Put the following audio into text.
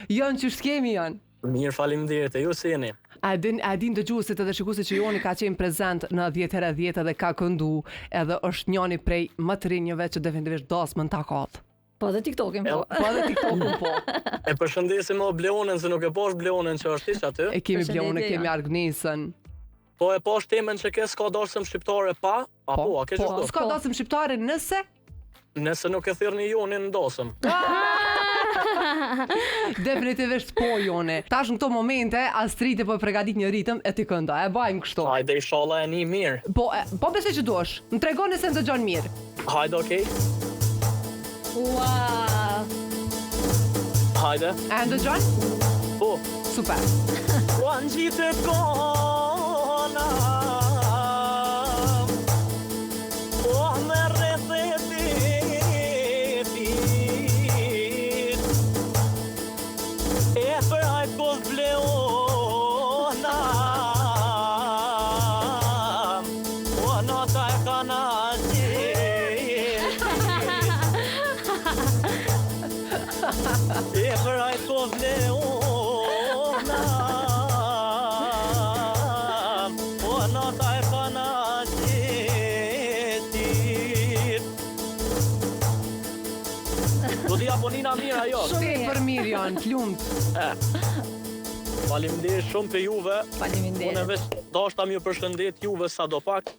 Janë që shkemi janë. Mirë, faleminderit, e ju si jeni? A din dëgjuesit edhe shikuesit që Joni ka qenë prezent në 10x10 dhe ka këndu, edhe është njëri prej më të rinjëve që definitivisht dasmën ta katë. Po edhe TikTokin po. Po edhe TikTokun po. E përshëndesim o Bleonën, se nuk e posh Bleonën që është ish aty. E kemi Bleonën, Përshëndetje, kemi Argnesën. Po e posh temën që ke s'ka dasëm shqiptare pa? Apo, a ke Po, gjithë? s'ka dasëm shqiptare nëse Nëse nuk e thirrni Jonin në dasëm. definitivisht po Joni. Tash në këto momente Astriti po e përgatit një ritëm e ti kënda, e bajmë kështu. Hajde, inshallah e një mirë. Po besoj që duash. Më tregoni se më dëgjon mirë. Hajde, okej. Ua. Hajde. E ndëgjon? Po. Super. Kuan gjithë kona O me rretheti E për hajt kos Bleona O nota e kana E për hajt kos Bleona O nota e kana Do t'i aponina mirë ajo. Shumë për mirë janë, t'lumt. Faleminderit shumë për juve. Faleminderit. Unë veç dashta më përshëndet juve sadopak.